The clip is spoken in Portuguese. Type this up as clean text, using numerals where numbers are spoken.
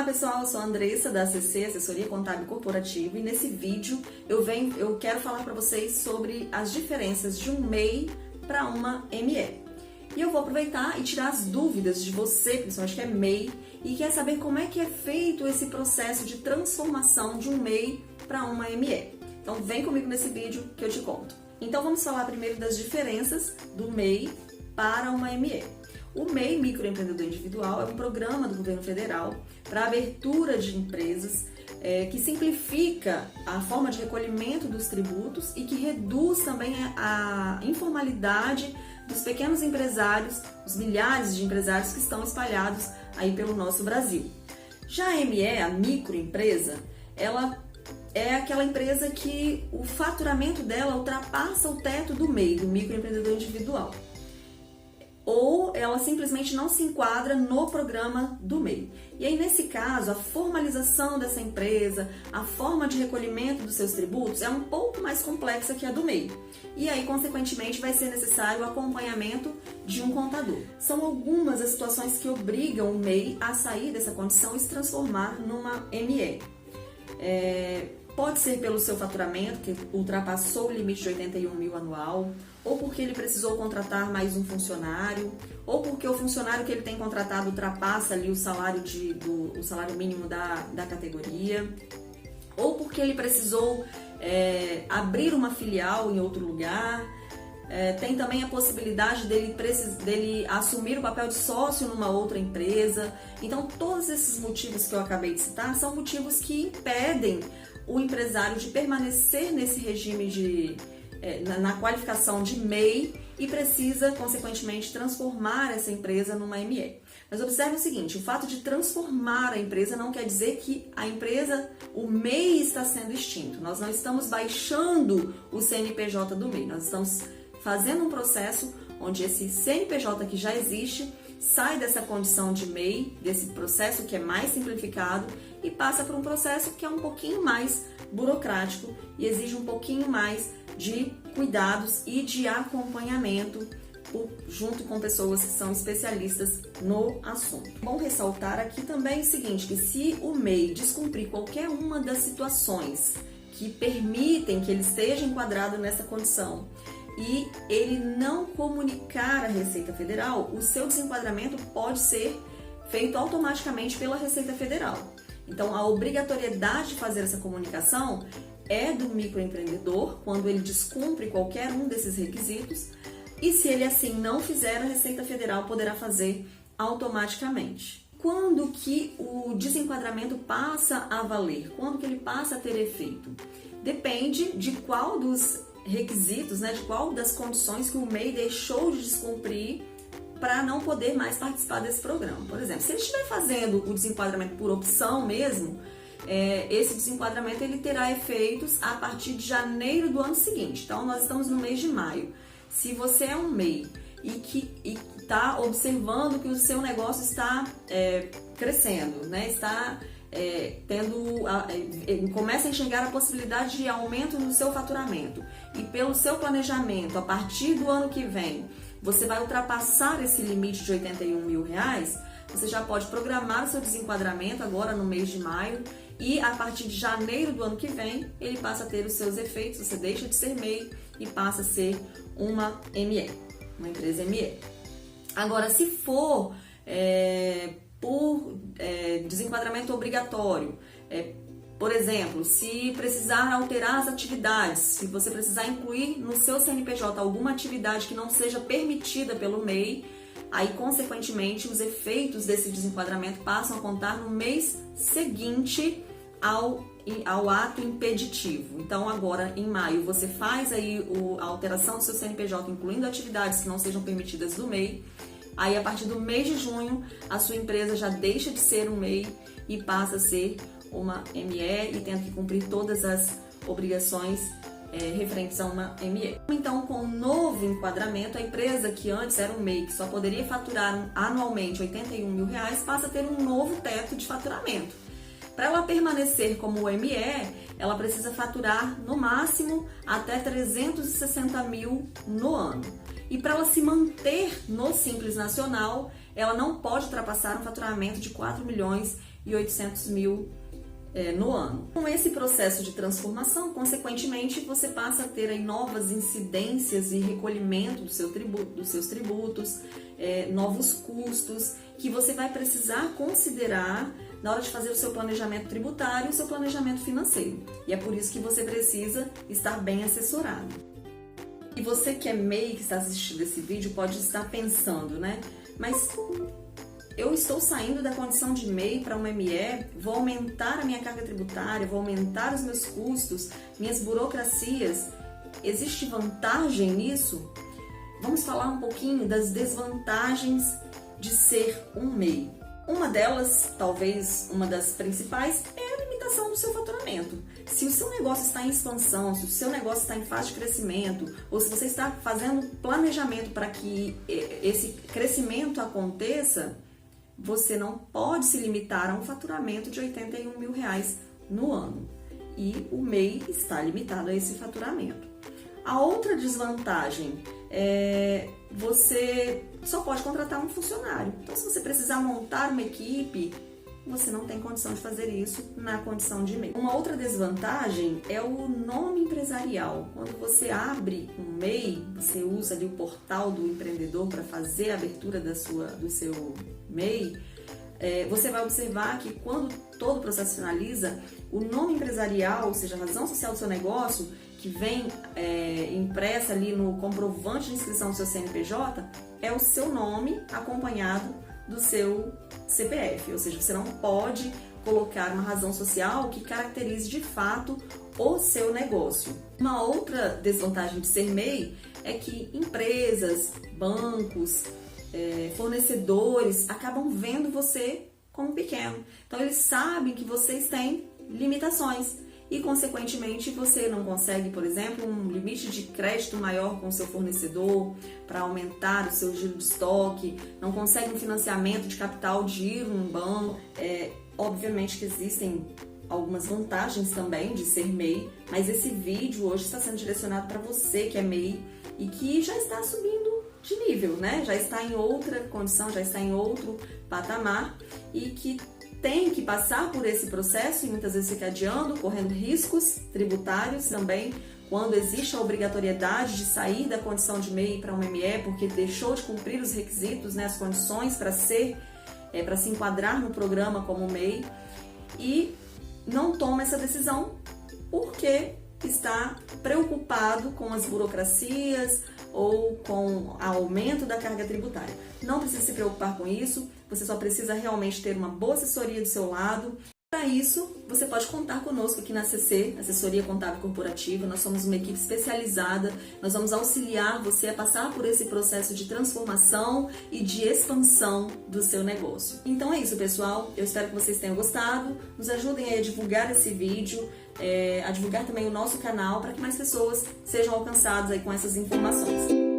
Olá pessoal, eu sou a Andressa da ACC, Assessoria Contábil Corporativa, e nesse vídeo eu quero falar para vocês sobre as diferenças de um MEI para uma ME. E eu vou aproveitar e tirar as dúvidas de você, principalmente que é MEI, e quer saber como é que é feito esse processo de transformação de um MEI para uma ME. Então vem comigo nesse vídeo que eu te conto. Então vamos falar primeiro das diferenças do MEI para uma ME. O MEI, Microempreendedor Individual, é um programa do governo federal para abertura de empresas que simplifica a forma de recolhimento dos tributos e que reduz também a informalidade dos pequenos empresários, os milhares de empresários que estão espalhados aí pelo nosso Brasil. Já a ME, a microempresa, ela é aquela empresa que o faturamento dela ultrapassa o teto do MEI, do Microempreendedor Individual. Ou ela simplesmente não se enquadra no programa do MEI. E aí, nesse caso, a formalização dessa empresa, a forma de recolhimento dos seus tributos é um pouco mais complexa que a do MEI. E aí, consequentemente, vai ser necessário o acompanhamento de um contador. São algumas as situações que obrigam o MEI a sair dessa condição e se transformar numa ME. Pode ser pelo seu faturamento, que ultrapassou o limite de 81 mil anual, ou porque ele precisou contratar mais um funcionário, ou porque o funcionário que ele tem contratado ultrapassa ali o salário mínimo da categoria, ou porque ele precisou abrir uma filial em outro lugar. Tem também a possibilidade dele assumir o papel de sócio numa outra empresa. Então, todos esses motivos que eu acabei de citar são motivos que impedem o empresário de permanecer nesse regime na qualificação de MEI e precisa, consequentemente, transformar essa empresa numa ME. Mas observe o seguinte, o fato de transformar a empresa não quer dizer que o MEI está sendo extinto. Nós não estamos baixando o CNPJ do MEI, nós estamos fazendo um processo onde esse CNPJ que já existe sai dessa condição de MEI, desse processo que é mais simplificado, e passa por um processo que é um pouquinho mais burocrático e exige um pouquinho mais de cuidados e de acompanhamento junto com pessoas que são especialistas no assunto. Bom ressaltar aqui também o seguinte, que se o MEI descumprir qualquer uma das situações que permitem que ele esteja enquadrado nessa condição e ele não comunicar à Receita Federal, o seu desenquadramento pode ser feito automaticamente pela Receita Federal. Então, a obrigatoriedade de fazer essa comunicação é do microempreendedor quando ele descumpre qualquer um desses requisitos, e se ele assim não fizer, a Receita Federal poderá fazer automaticamente. Quando que o desenquadramento passa a valer? Quando que ele passa a ter efeito? Depende de qual dos requisitos, de qual das condições que o MEI deixou de descumprir para não poder mais participar desse programa. Por exemplo, se ele estiver fazendo o desenquadramento por opção mesmo, esse desenquadramento ele terá efeitos a partir de janeiro do ano seguinte. Então, nós estamos no mês de maio. Se você é um MEI e está observando que o seu negócio está crescendo, está começa a enxergar a possibilidade de aumento no seu faturamento e pelo seu planejamento, a partir do ano que vem, você vai ultrapassar esse limite de 81 mil reais, você já pode programar o seu desenquadramento agora no mês de maio e a partir de janeiro do ano que vem, ele passa a ter os seus efeitos, você deixa de ser MEI e passa a ser uma ME, uma empresa ME. Agora, se for por desenquadramento obrigatório, por exemplo, se precisar alterar as atividades, se você precisar incluir no seu CNPJ alguma atividade que não seja permitida pelo MEI, aí, consequentemente, os efeitos desse desenquadramento passam a contar no mês seguinte ao ato impeditivo. Então, agora, em maio, você faz aí a alteração do seu CNPJ, incluindo atividades que não sejam permitidas do MEI. Aí, a partir do mês de junho, a sua empresa já deixa de ser um MEI e passa a ser uma ME e tendo que cumprir todas as obrigações referentes a uma ME. Então, com o novo enquadramento, a empresa que antes era um MEI, que só poderia faturar anualmente 81 mil reais, passa a ter um novo teto de faturamento. Para ela permanecer como ME, ela precisa faturar no máximo até 360 mil no ano. E para ela se manter no Simples Nacional, ela não pode ultrapassar um faturamento de 4 milhões mil no ano. Com esse processo de transformação, consequentemente, você passa a ter aí novas incidências e recolhimento dos seus tributos, novos custos que você vai precisar considerar na hora de fazer o seu planejamento tributário e o seu planejamento financeiro. E é por isso que você precisa estar bem assessorado. E você que é MEI, que está assistindo esse vídeo, pode estar pensando, né? Mas eu estou saindo da condição de MEI para uma ME, vou aumentar a minha carga tributária, vou aumentar os meus custos, minhas burocracias. Existe vantagem nisso? Vamos falar um pouquinho das desvantagens de ser um MEI. Uma delas, talvez uma das principais, é a limitação do seu faturamento. Se o seu negócio está em expansão, se o seu negócio está em fase de crescimento, ou se você está fazendo planejamento para que esse crescimento aconteça, você não pode se limitar a um faturamento de R$81 mil no ano. E o MEI está limitado a esse faturamento. A outra desvantagem é você só pode contratar um funcionário. Então, se você precisar montar uma equipe, você não tem condição de fazer isso na condição de MEI. Uma outra desvantagem é o nome empresarial. Quando você abre um MEI, você usa ali o portal do empreendedor para fazer a abertura do seu MEI, você vai observar que quando todo o processo finaliza, o nome empresarial, ou seja, a razão social do seu negócio, que vem impressa ali no comprovante de inscrição do seu CNPJ, é o seu nome acompanhado do seu CPF, ou seja, você não pode colocar uma razão social que caracterize de fato o seu negócio. Uma outra desvantagem de ser MEI é que empresas, bancos, fornecedores acabam vendo você como pequeno. Então eles sabem que vocês têm limitações e, consequentemente, você não consegue, por exemplo, um limite de crédito maior com o seu fornecedor para aumentar o seu giro de estoque, não consegue um financiamento de capital de giro num banco. Obviamente que existem algumas vantagens também de ser MEI, mas esse vídeo hoje está sendo direcionado para você que é MEI e que já está subindo de nível, né? Já está em outra condição, já está em outro patamar e que tem que passar por esse processo e muitas vezes fica adiando, correndo riscos tributários também, quando existe a obrigatoriedade de sair da condição de MEI para uma ME porque deixou de cumprir os requisitos, né, as condições para se enquadrar no programa como MEI e não toma essa decisão porque está preocupado com as burocracias ou com o aumento da carga tributária. Não precisa se preocupar com isso, você só precisa realmente ter uma boa assessoria do seu lado. Para isso, você pode contar conosco aqui na ACC, Assessoria Contábil Corporativa. Nós somos uma equipe especializada, nós vamos auxiliar você a passar por esse processo de transformação e de expansão do seu negócio. Então é isso, pessoal. Eu espero que vocês tenham gostado. Nos ajudem aí a divulgar esse vídeo, a divulgar também o nosso canal para que mais pessoas sejam alcançadas aí com essas informações.